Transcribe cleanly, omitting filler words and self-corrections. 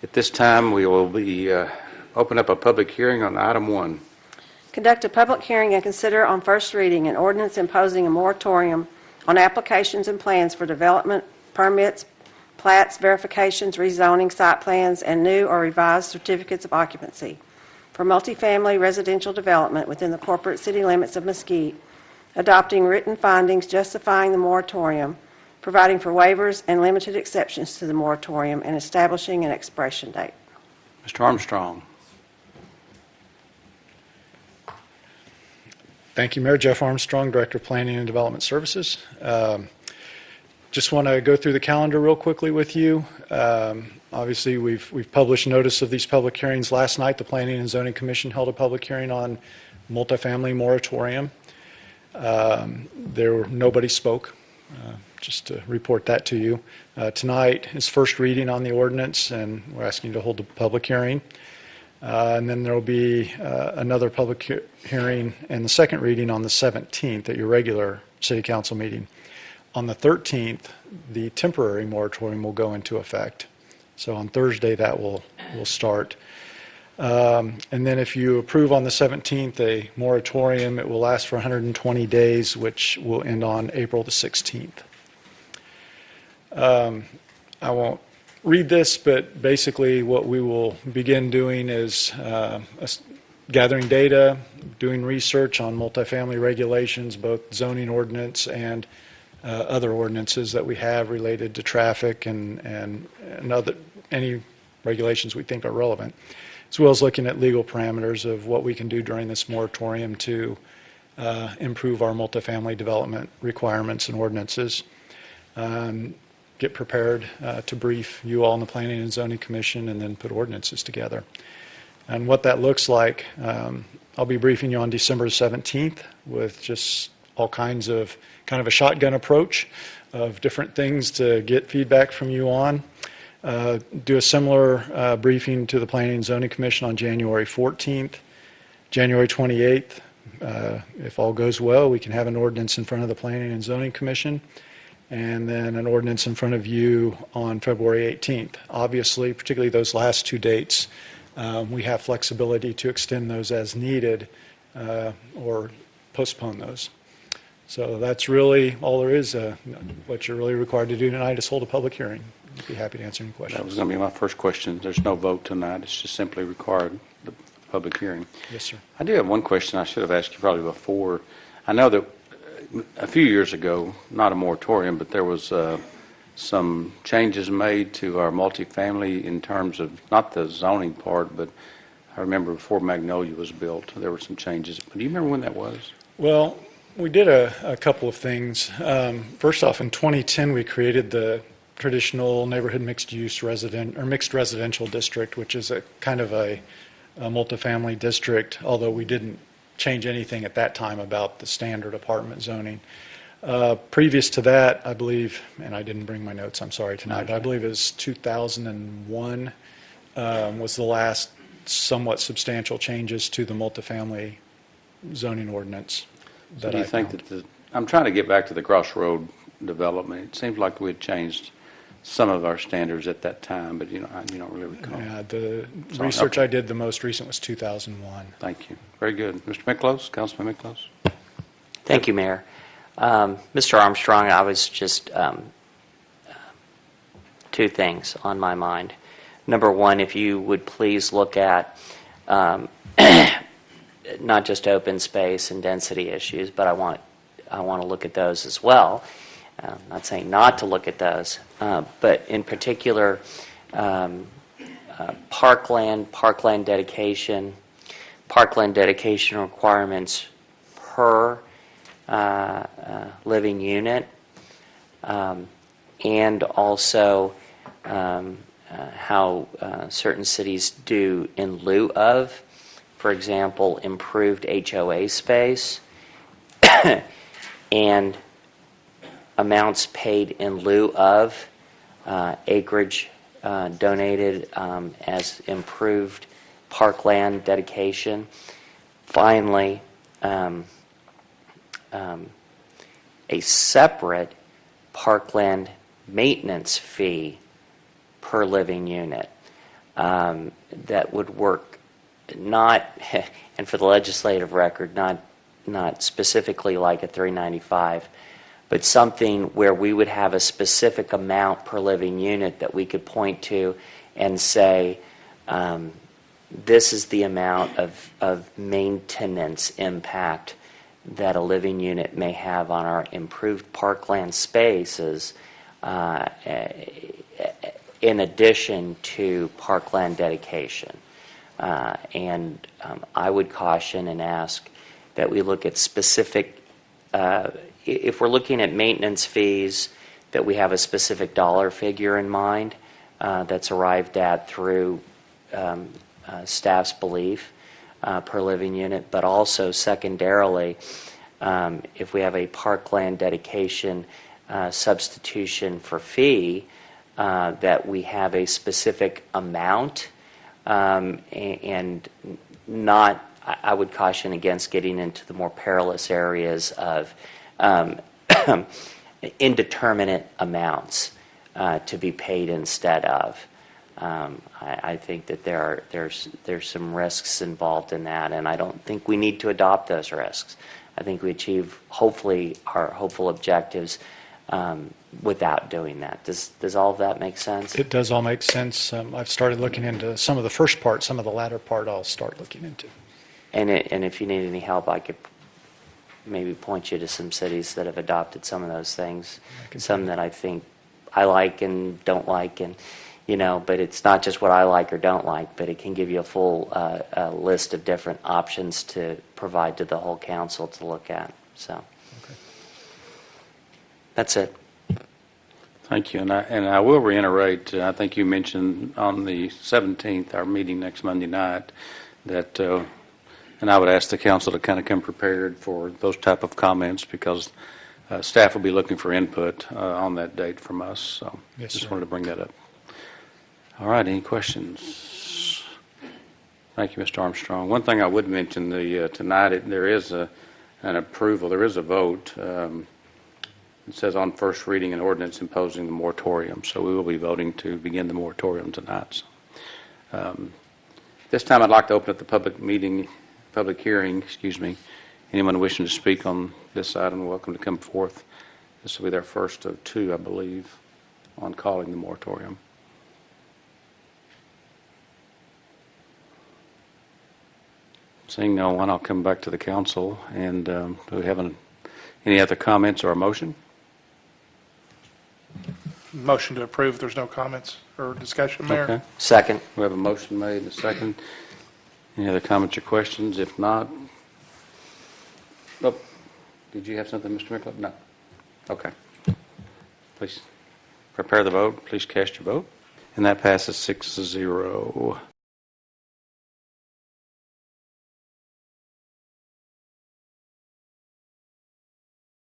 At this time, we will be open up a public hearing on item 1. Conduct a public hearing and consider on first reading an ordinance imposing a moratorium on applications and plans for development, permits, plats, verifications, rezoning, site plans, and new or revised certificates of occupancy for multifamily residential development within the corporate city limits of Mesquite, adopting written findings justifying the moratorium, providing for waivers and limited exceptions to the moratorium, and establishing an expiration date. Mr. Armstrong. Thank you, Mayor. Jeff Armstrong, Director of Planning and Development Services. Just want to go through the calendar real quickly with you. Obviously, we've published notice of these public hearings last night. The Planning and Zoning Commission held a public hearing on multifamily moratorium. Nobody spoke, just to report that to you. Tonight is first reading on the ordinance, and we're asking you to hold a public hearing. And then there will be another public hearing and the second reading on the 17th at your regular City Council meeting. On the 13th, the temporary moratorium will go into effect. So on Thursday, that will start. And then if you approve on the 17th a moratorium, it will last for 120 days, which will end on April the 16th. I won't read this, but basically what we will begin doing is gathering data, doing research on multifamily regulations, both zoning ordinance and other ordinances that we have related to traffic and other any regulations we think are relevant, as well as looking at legal parameters of what we can do during this moratorium to improve our multifamily development requirements and ordinances. Get prepared to brief you all in the Planning and Zoning Commission, and then put ordinances together. And what that looks like, I'll be briefing you on December 17th with just all kinds of kind of a shotgun approach of different things to get feedback from you on. Do a similar briefing to the Planning and Zoning Commission on January 14th. January 28th, if all goes well, we can have an ordinance in front of the Planning and Zoning Commission, and then an ordinance in front of you on February 18th. Obviously, particularly those last two dates, we have flexibility to extend those as needed or postpone those. So that's really all there is. What you're really required to do tonight is hold a public hearing. I'd be happy to answer any questions. That was going to be my first question. There's no vote tonight. It's just simply required the public hearing. Yes, sir. I do have one question I should have asked you probably before. I know that a few years ago, not a moratorium, but there was some changes made to our multifamily in terms of not the zoning part, but I remember before Magnolia was built, there were some changes. Do you remember when that was? Well, we did a couple of things. First off, in 2010, we created the traditional neighborhood mixed-use mixed residential district, which is a kind of a multifamily district, although we didn't change anything at that time about the standard apartment zoning. Previous to that, I believe, and I didn't bring my notes, I'm sorry tonight, but I believe it was 2001 was the last somewhat substantial changes to the multifamily zoning ordinance. So do you think that I'm trying to get back to the Crossroad development. It seems like we had changed some of our standards at that time, but you don't really recall. Yeah, the research I did, the most recent was 2001. Thank you. Very good. Mr. Miklos, Councilman Miklos. Thank you, Mayor. Mr. Armstrong, I was just two things on my mind. Number one, if you would please look at not just open space and density issues, but I want to look at those as well. I'm not saying not to look at those, but in particular, parkland dedication requirements per living unit, and also how certain cities do in lieu of, for example, improved HOA space and amounts paid in lieu of acreage donated as improved parkland dedication. Finally, a separate parkland maintenance fee per living unit. that would work not, and for the legislative record, not specifically like a 395, but something where we would have a specific amount per living unit that we could point to and say, this is the amount of maintenance impact that a living unit may have on our improved parkland spaces, in addition to parkland dedication. And I would caution and ask that we look at specific, if we're looking at maintenance fees, that we have a specific dollar figure in mind that's arrived at through staff's belief per living unit, but also secondarily, if we have a parkland dedication substitution for fee, that we have a specific amount, and not, I would caution against getting into the more perilous areas of indeterminate amounts to be paid instead of. I think that there's some risks involved in that, and I don't think we need to adopt those risks. I think we achieve, hopefully, our hopeful objectives without doing that. Does all of that make sense? It does all make sense. I've started looking into some of the first part. Some of the latter part I'll start looking into. And if you need any help, I could maybe point you to some cities that have adopted some of those things. Some that I think I like and don't like, and but it's not just what I like or don't like, but it can give you a full list of different options to provide to the whole council to look at. So okay. That's it. Thank you. And I will reiterate, I think you mentioned on the 17th, our meeting next Monday night, that, and I would ask the council to kind of come prepared for those type of comments, because staff will be looking for input on that date from us. So yes, just sir. wanted to bring that up. All right, any questions? Thank you, Mr. Armstrong. One thing I would mention, tonight there is an approval, there is a vote. It says on first reading an ordinance imposing the moratorium. So we will be voting to begin the moratorium tonight. So, this time I'd like to open up the public hearing. Anyone wishing to speak on this item, welcome to come forth. This will be their first of two, I believe, on calling the moratorium. Seeing no one, I'll come back to the council. And do we have any other comments or a motion? Motion to approve. There's no comments or discussion, Mayor. Okay. Second. We have a motion made and a second. Any other comments or questions? If not, oh, did you have something, Mr. Mickle? No. Okay. Please prepare the vote. Please cast your vote. And that passes 6-0.